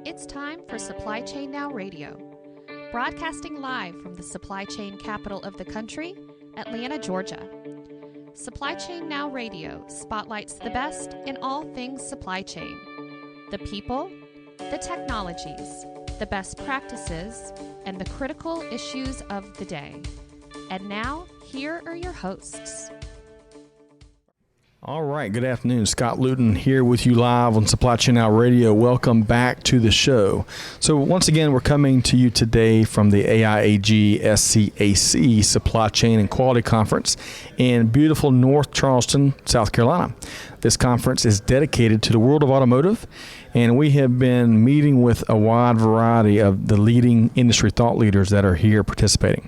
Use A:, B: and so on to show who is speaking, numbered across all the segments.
A: It's time for Supply Chain Now Radio, broadcasting live from the supply chain capital of the country, Atlanta, Georgia. Supply Chain Now Radio spotlights the best in all things supply chain, the people, the technologies, the best practices, and the critical issues of the day. And now, here are your hosts.
B: All right, good afternoon. Scott Luton here with you live on Supply Chain Now Radio. Welcome back to the show. So once again, we're coming to you today from the AIAG SCAC Supply Chain and Quality Conference in beautiful North Charleston, South Carolina. This conference is dedicated to the world of automotive, and we have been meeting with a wide variety of the leading industry thought leaders that are here participating.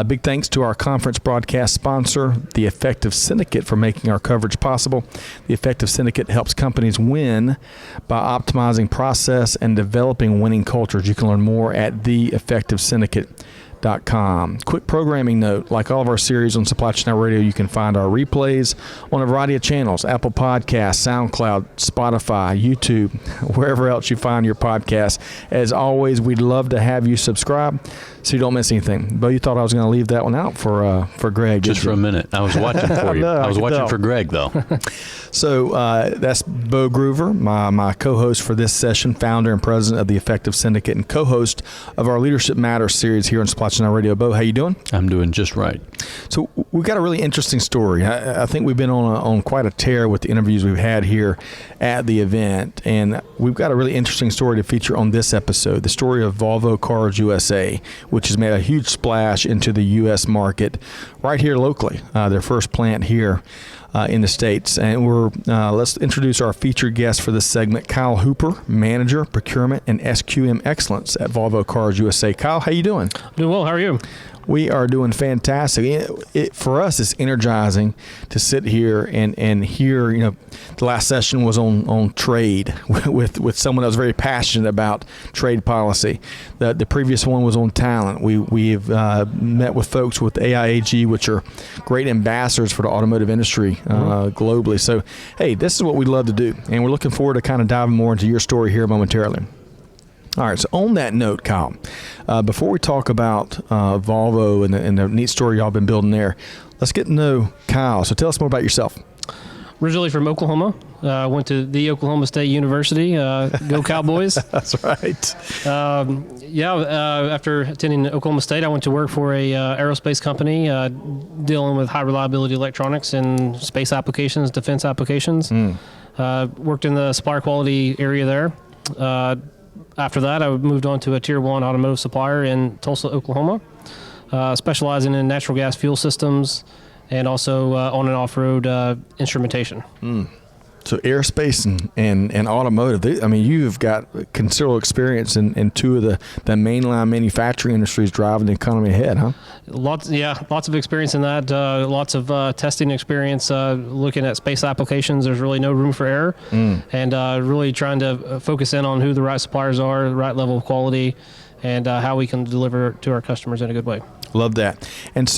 B: Big thanks to our conference broadcast sponsor, the Effective Syndicate, for making our coverage possible. The Effective Syndicate helps companies win by optimizing process and developing winning cultures. You can learn more at theeffectivesyndicate.com. Quick programming note, like all of our series on Supply Chain Now Radio, you can find our replays on a variety of channels: Apple Podcasts, SoundCloud, Spotify, YouTube, wherever else you find your podcasts. As always, we'd love to have you subscribe so you don't miss anything. Bo, you thought I was going to leave that one out for Greg.
C: Just for a minute. I was watching for you. I was watching for Greg, though.
B: So that's Bo Groover, my co-host for this session, founder and president of the Effective Syndicate, and co-host of our Leadership Matters series here on Supply Chain Now Radio. Bo, how you doing?
C: I'm doing just right.
B: So we've got a really interesting story. I think we've been on quite a tear with the interviews we've had here at the event, and we've got a really interesting story to feature on this episode, the story of Volvo Cars USA, which has made a huge splash into the U.S. market right here locally, their first plant here in the States. And let's introduce our featured guest for this segment, Kyle Hooper, Manager, Procurement, and SQM Excellence at Volvo Cars USA. Kyle, how you doing?
D: Doing well. How are you?
B: We are doing fantastic. For us, it's energizing to sit here and hear, the last session was on trade with someone that was very passionate about trade policy. The previous one was on talent. We've met with folks with AIAG, which are great ambassadors for the automotive industry globally. So, hey, this is what we love to do, and we're looking forward to kind of diving more into your story here momentarily. All right, so on that note, Kyle, before we talk about Volvo and the neat story y'all been building there, let's get to know Kyle. So tell us more about yourself.
D: Originally from Oklahoma, went to the Oklahoma State University. Go Cowboys!
B: That's right.
D: After attending Oklahoma State, I went to work for a aerospace company dealing with high reliability electronics and space applications, defense applications. Worked in the supplier quality area there. After that, I moved on to a Tier 1 automotive supplier in Tulsa, Oklahoma, specializing in natural gas fuel systems and also on and off-road instrumentation.
B: So aerospace and automotive, you've got considerable experience in two of the mainline manufacturing industries driving the economy ahead, huh?
D: Lots of experience in that. Lots of testing experience, looking at space applications. There's really no room for error, and really trying to focus in on who the right suppliers are, the right level of quality, and how we can deliver to our customers in a good way.
B: Love that. And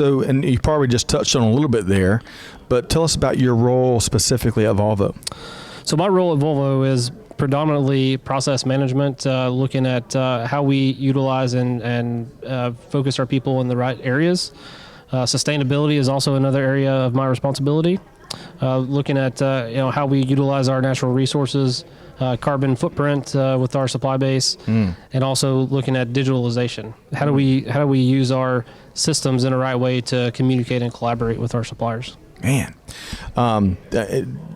B: you probably just touched on a little bit there, but tell us about your role specifically at Volvo.
D: So my role at Volvo is predominantly process management, looking at how we utilize and focus our people in the right areas. Sustainability is also another area of my responsibility, looking at how we utilize our natural resources, carbon footprint with our supply base, and also looking at digitalization. How do we use our systems in the right way to communicate and collaborate with our suppliers?
B: Man,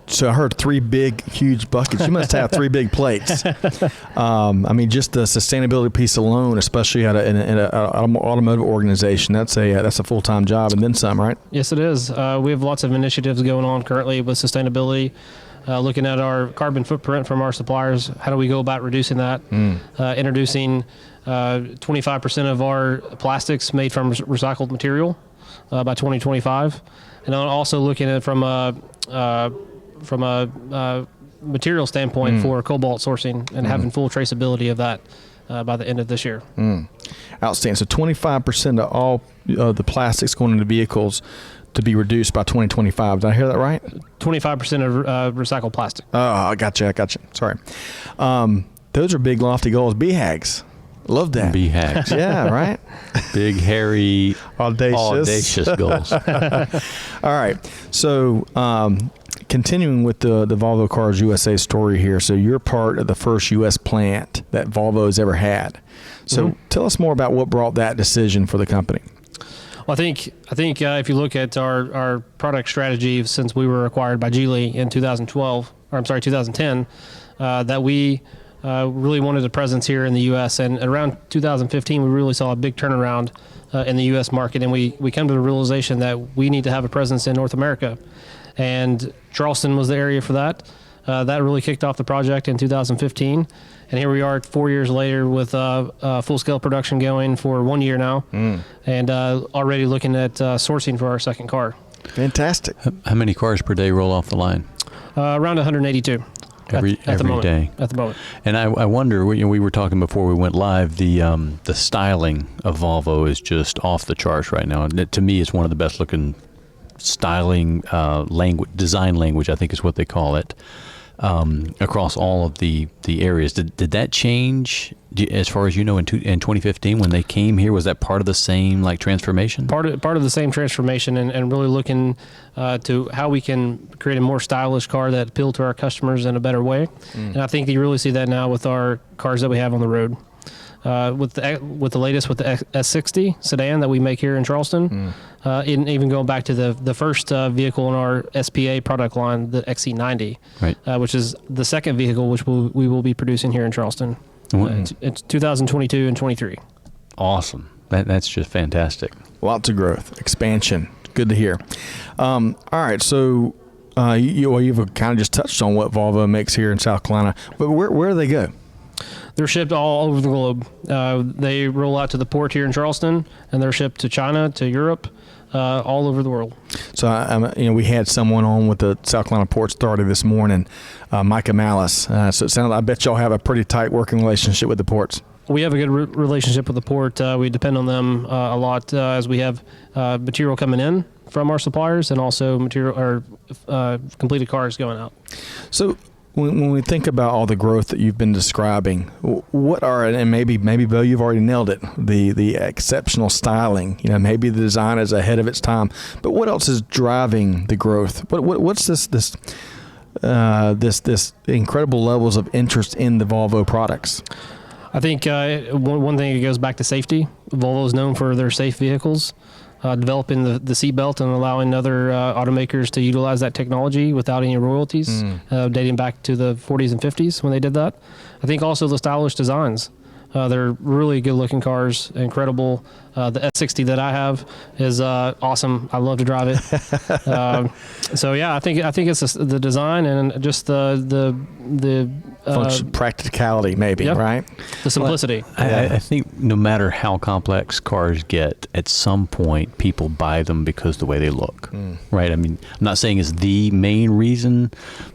B: so I heard three big, huge buckets. You must have three big plates. Just the sustainability piece alone, especially at an automotive organization, that's a full-time job and then some, right?
D: Yes, it is. We have lots of initiatives going on currently with sustainability. Looking at our carbon footprint from our suppliers, how do we go about reducing that? Introducing 25% of our plastics made from recycled material by 2025, and also looking at it from a material standpoint for cobalt sourcing and having full traceability of that by the end of this year.
B: Outstanding. So 25% of all the plastics going into vehicles to be reduced by 2025. Did I hear that right?
D: 25% of recycled plastic.
B: Oh, I gotcha. Sorry. Those are big, lofty goals. BHAGs. Love that.
C: BHAGs.
B: Yeah, right?
C: Big, hairy, audacious goals.
B: All right. So, continuing with the Volvo Cars USA story here. So, you're part of the first U.S. plant that Volvo has ever had. So, tell us more about what brought that decision for the company.
D: Well, I think if you look at our product strategy since we were acquired by Geely in 2010, that we really wanted a presence here in the U.S. And around 2015, we really saw a big turnaround in the U.S. market, and we came to the realization that we need to have a presence in North America. And Charleston was the area for that. That really kicked off the project in 2015. And here we are 4 years later with full-scale production going for 1 year now, and already looking at sourcing for our second car.
B: Fantastic.
C: How many cars per day roll off the line?
D: Around 182.
C: Every day.
D: At the moment.
C: And I wonder, we were talking before we went live, the styling of Volvo is just off the charts right now. And to me, it's one of the best looking styling design language, I think is what they call it, across all of the areas. Did that change, as far as you know, in 2015 when they came here? Was that part of the same transformation?
D: Part of the same transformation, and really looking to how we can create a more stylish car that appeal to our customers in a better way. And I think you really see that now with our cars that we have on the road. With the latest, with the S60 sedan that we make here in Charleston, even going back to the first vehicle in our SPA product line, the XC90,
C: right.
D: Which is the second vehicle which we will be producing here in Charleston. It's 2022 and 23.
C: Awesome. That's just fantastic.
B: Lots of growth, expansion. Good to hear. All right, so you've kind of just touched on what Volvo makes here in South Carolina, but where do they go?
D: They're shipped all over the globe. They roll out to the port here in Charleston, and they're shipped to China, to Europe, all over the world.
B: So, we had someone on with the South Carolina Port Authority this morning, Micah Malice. So it sounded. I bet y'all have a pretty tight working relationship with the ports. We
D: have a good relationship with the port. We depend on them a lot as we have material coming in from our suppliers, and also material or completed cars going out. So, when we think about all the growth that you've been describing, what are, and maybe Bo, you've already nailed it, the exceptional styling, maybe the design is ahead of its time, but what else is driving the growth? What's this incredible levels of interest in the Volvo products? I think one thing, it goes back to safety. Volvo is known for their safe vehicles. Developing the seatbelt and allowing other automakers to utilize that technology without any royalties, dating back to the 40s and 50s when they did that. I think also the stylish designs. They're really good-looking cars, incredible. The S60 that I have is awesome. I love to drive it. So yeah, I think it's the design and just the function, practicality, maybe, right? The simplicity.
C: I think no matter how complex cars get, at some point people buy them because the way they look, right? I mean, I'm not saying it's the main reason,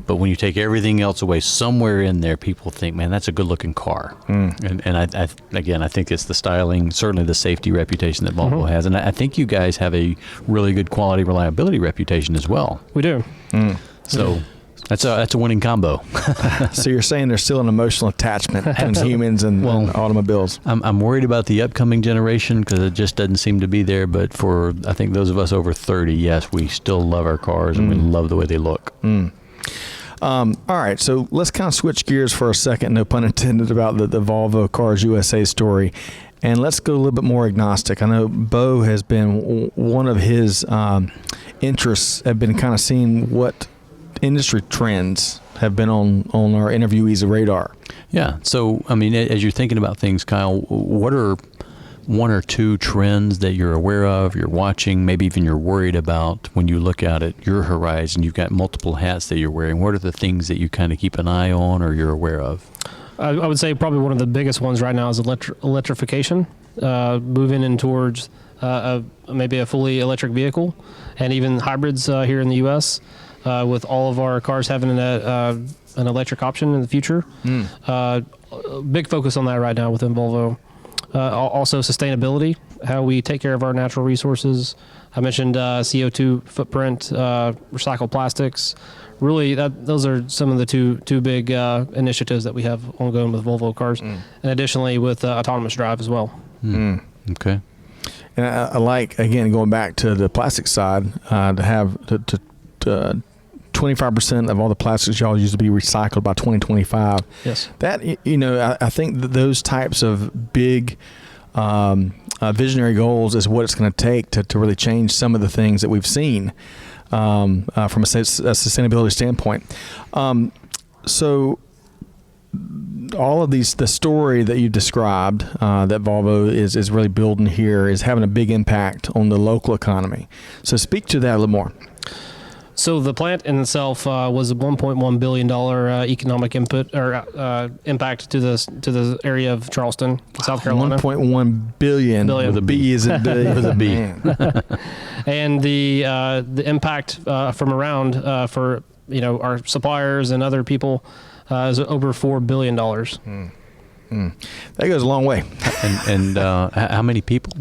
C: but when you take everything else away, somewhere in there, people think, man, that's a good-looking car. And I think it's the styling, certainly the safety reputation that Volvo has, and I think you guys have a really good quality reliability reputation as well.
D: We do.
C: So that's a winning combo.
B: So you're saying there's still an emotional attachment between humans and automobiles.
C: I'm worried about the upcoming generation because it just doesn't seem to be there. But for, I think, those of us over 30, yes, we still love our cars and we love the way they look.
B: All right, so let's kind of switch gears for a second, no pun intended, about the Volvo Cars USA story. And let's go a little bit more agnostic. I know Bo has been, one of his interests have been kind of seeing what industry trends have been on our interviewees' radar.
C: Yeah, so, I mean, as you're thinking about things, Kyle, what are one or two trends that you're aware of, you're watching, maybe even you're worried about when you look out at your horizon? You've got multiple hats that you're wearing. What are the things that you kind of keep an eye on or you're aware of?
D: I would say probably one of the biggest ones right now is electrification, moving in towards maybe a fully electric vehicle, and even hybrids here in the U.S., with all of our cars having an electric option in the future. Big focus on that right now within Volvo. Also sustainability, how we take care of our natural resources. I mentioned CO2 footprint, recycled plastics. Really, those are some of the two big initiatives that we have ongoing with Volvo Cars, and additionally with autonomous drive as well.
C: Okay.
B: And I like, again, going back to the plastic side, to have 25% of all the plastics y'all use to be recycled by 2025.
D: Yes.
B: That, I think that those types of big visionary goals is what it's going to take to really change some of the things that we've seen from a sustainability standpoint. So all of these, the story that you described that Volvo is really building here is having a big impact on the local economy. So speak to that a little more.
D: So the plant in itself was a $1.1 billion economic impact to the area of Charleston, South Carolina.
B: 1.1 billion.
C: With a
B: B is a B.
C: With a B.
D: And the impact from around for our suppliers and other people is over $4 billion.
B: That goes a long way.
C: And how many people?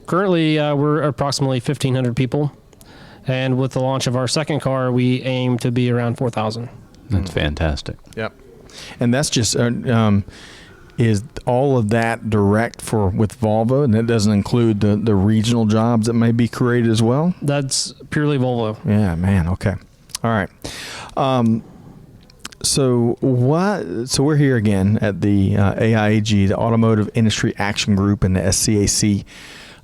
D: Currently, we're approximately 1,500 people. And with the launch of our second car, we aim to be around 4,000.
C: That's fantastic.
B: Yep. And that's just, is all of that direct with Volvo, and that doesn't include the regional jobs that may be created as well?
D: That's purely Volvo.
B: Yeah, man. Okay. All right. So we're here again at the AIAG, the Automotive Industry Action Group, and the SCAC,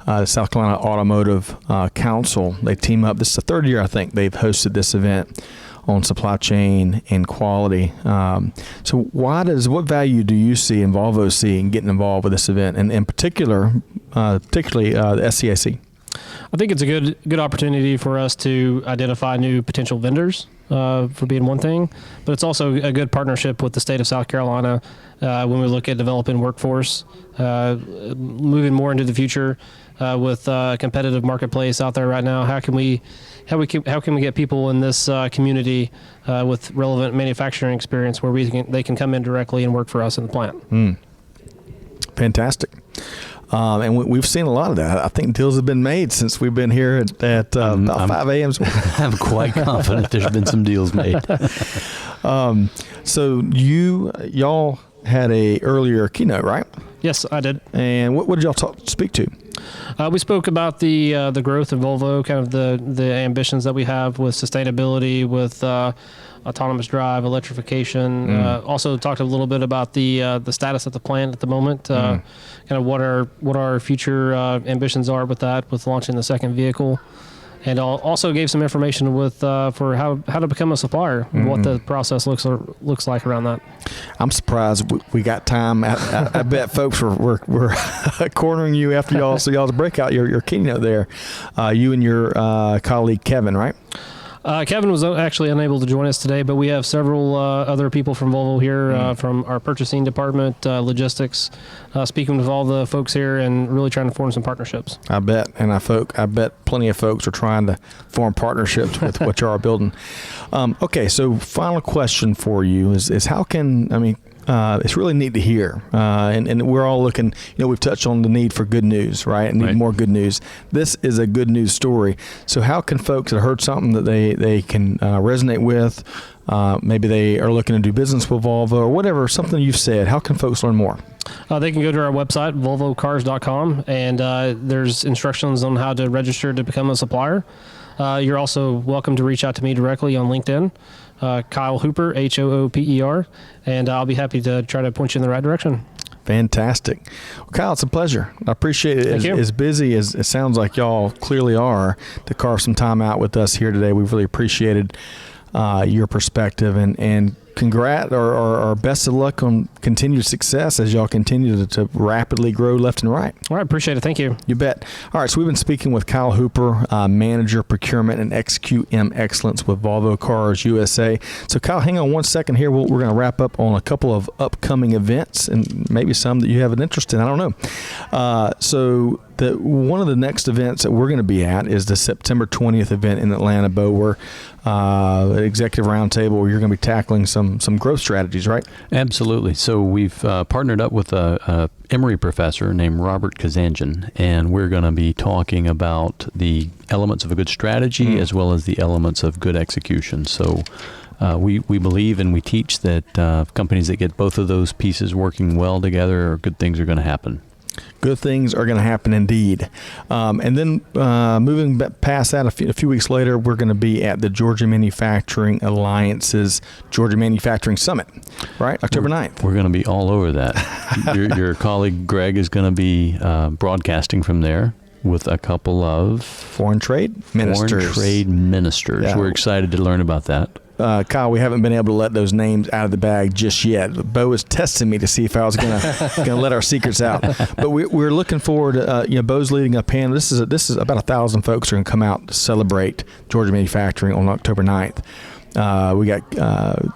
B: the South Carolina Automotive Council. They team up. This is the third year, I think, they've hosted this event on supply chain and quality. So what value do you see and Volvo see in getting involved with this event, and in particularly the SCAC?
D: I think it's a good opportunity for us to identify new potential vendors, for being one thing, but it's also a good partnership with the state of South Carolina when we look at developing workforce, moving more into the future with a competitive marketplace out there right now. How can we get people in this community with relevant manufacturing experience where they can come in directly and work for us in the plant?
B: Fantastic. And we've seen a lot of that. I think deals have been made since we've been here at about 5 a.m.
C: I'm quite confident there's been some deals made.
B: So y'all had a earlier keynote, right?
D: Yes, I did.
B: And what did y'all speak to?
D: We spoke about the growth of Volvo, kind of the ambitions that we have with sustainability, with autonomous drive, electrification. Also talked a little bit about the status of the plant at the moment, kind of what our future ambitions are with that, with launching the second vehicle. And also gave some information with for how to become a supplier, what the process looks like around that. I'm
B: surprised we got time. I bet folks were cornering you after y'all's breakout, your keynote there. You and your colleague Kevin, right?
D: Kevin was actually unable to join us today, but we have several other people from Volvo here, from our purchasing department, logistics, speaking with all the folks here and really trying to form some partnerships.
B: I bet, and I bet plenty of folks are trying to form partnerships with what you are building. Okay, so final question for you is how can, it's really neat to hear, and we're all looking, we've touched on the need for good news, right? And need more good news. This is a good news story. So how can folks that heard something that they can resonate with, maybe they are looking to do business with Volvo or whatever, something you've said, how can folks learn more?
D: They can go to our website, volvocars.com, and there's instructions on how to register to become a supplier. You're also welcome to reach out to me directly on LinkedIn. Kyle Hooper, Hooper, and I'll be happy to try to point you in the right direction.
B: Fantastic. Well, Kyle, it's a pleasure. I appreciate it.
D: Thank you.
B: As busy as it sounds like y'all clearly are, to carve some time out with us here today. We've really appreciated your perspective, and or best of luck on continued success as y'all continue to rapidly grow left and right.
D: All right, appreciate it. Thank you.
B: You bet. All right, so we've been speaking with Kyle Hooper, Manager Procurement and XQM Excellence with Volvo Cars USA. So Kyle, hang on one second here. We're going to wrap up on a couple of upcoming events and maybe some that you have an interest in. I don't know. So one of the next events that we're going to be at is the September 20th event in Atlanta, Bo, where an executive roundtable where you're going to be tackling some growth strategies, right?
C: Absolutely. So we've partnered up with a Emory professor named Robert Kazanjian, and we're going to be talking about the elements of a good strategy as well as the elements of good execution. So we believe and we teach that companies that get both of those pieces working well together, good things are going to happen.
B: Good things are going to happen indeed. And then moving past that, a few weeks later, we're going to be at the Georgia Manufacturing Alliance's Georgia Manufacturing Summit, right? October 9th.
C: We're going to be all over that. Your colleague Greg is going to be broadcasting from there with a couple of
B: foreign trade ministers.
C: Yeah. We're excited to learn about that.
B: Kyle, we haven't been able to let those names out of the bag just yet. Bo was testing me to see if I was going to let our secrets out. But we're looking forward to, Bo's leading a panel. This is about 1,000 folks are going to come out to celebrate Georgia Manufacturing on October 9th. We got a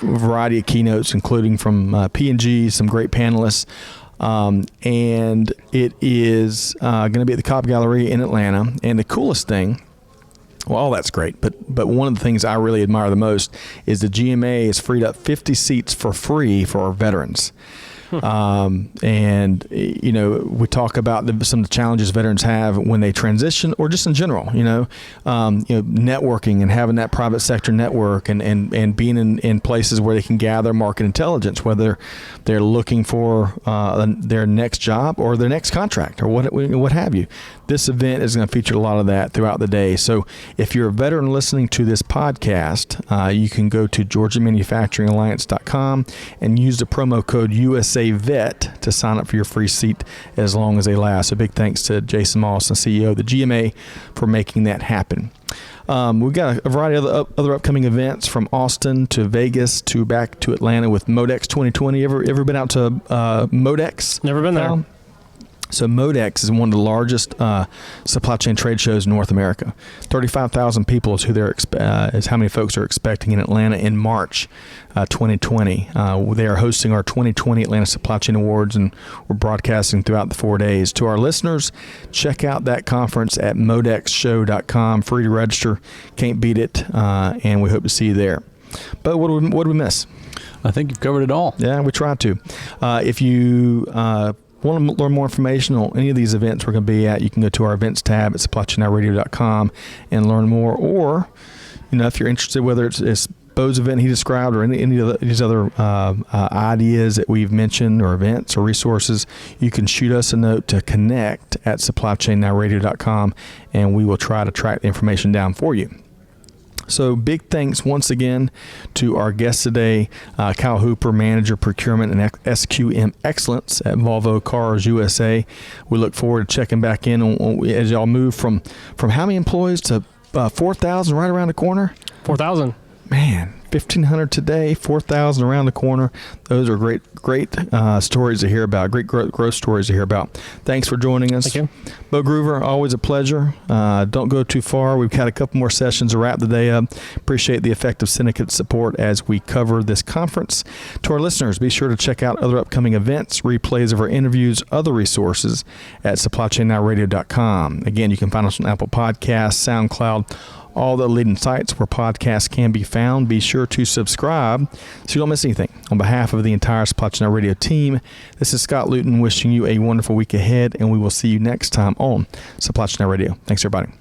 B: variety of keynotes, including from P&G, some great panelists. And it is going to be at the Cobb Gallery in Atlanta. And the coolest thing, well, all that's great, but one of the things I really admire the most is the GMA has freed up 50 seats for free for our veterans. And, we talk about some of the challenges veterans have when they transition or just in general, networking and having that private sector network and being in places where they can gather market intelligence, whether they're looking for their next job or their next contract or what have you. This event is going to feature a lot of that throughout the day. So if you're a veteran listening to this podcast, you can go to GeorgiaManufacturingAlliance.com and use the promo code USAVET to sign up for your free seat as long as they last. So big thanks to Jason Moss, the CEO of the GMA, for making that happen. We've got a variety of other upcoming events from Austin to Vegas to back to Atlanta with Modex 2020. Ever been out to Modex?
D: Never been there.
B: So Modex is one of the largest supply chain trade shows in North America. 35,000 people is is how many folks are expecting in Atlanta in March 2020. They are hosting our 2020 Atlanta Supply Chain Awards, and we're broadcasting throughout the 4 days. To our listeners, check out that conference at modexshow.com. Free to register. Can't beat it, and we hope to see you there. But what did we miss?
C: I think you've covered it all.
B: Yeah, we tried to. If you want to learn more information on any of these events we're going to be at, you can go to our events tab at supplychainradio.com and learn more. Or, if you're interested, whether it's Bo's event he described or any of these other ideas that we've mentioned or events or resources, you can shoot us a note to connect at supplychainnowradio.com, and we will try to track the information down for you. So big thanks once again to our guest today, Kyle Hooper, Manager Procurement and SQM Excellence at Volvo Cars USA. We look forward to checking back in on as y'all move from how many employees to 4,000 right around the corner?
D: 4,000.
B: Man, 1,500 today, 4,000 around the corner. Those are great stories to hear about, great growth stories to hear about. Thanks for joining us.
D: Thank you.
B: Bo Groover, always a pleasure. Don't go too far. We've got a couple more sessions to wrap the day up. Appreciate the effective syndicate support as we cover this conference. To our listeners, be sure to check out other upcoming events, replays of our interviews, other resources at supplychainnowradio.com. Again, you can find us on Apple Podcasts, SoundCloud, all the leading sites where podcasts can be found. Be sure to subscribe so you don't miss anything. On behalf of the entire Supply Chain Now Radio team, this is Scott Luton wishing you a wonderful week ahead, and we will see you next time on Supply Chain Now Radio. Thanks, everybody.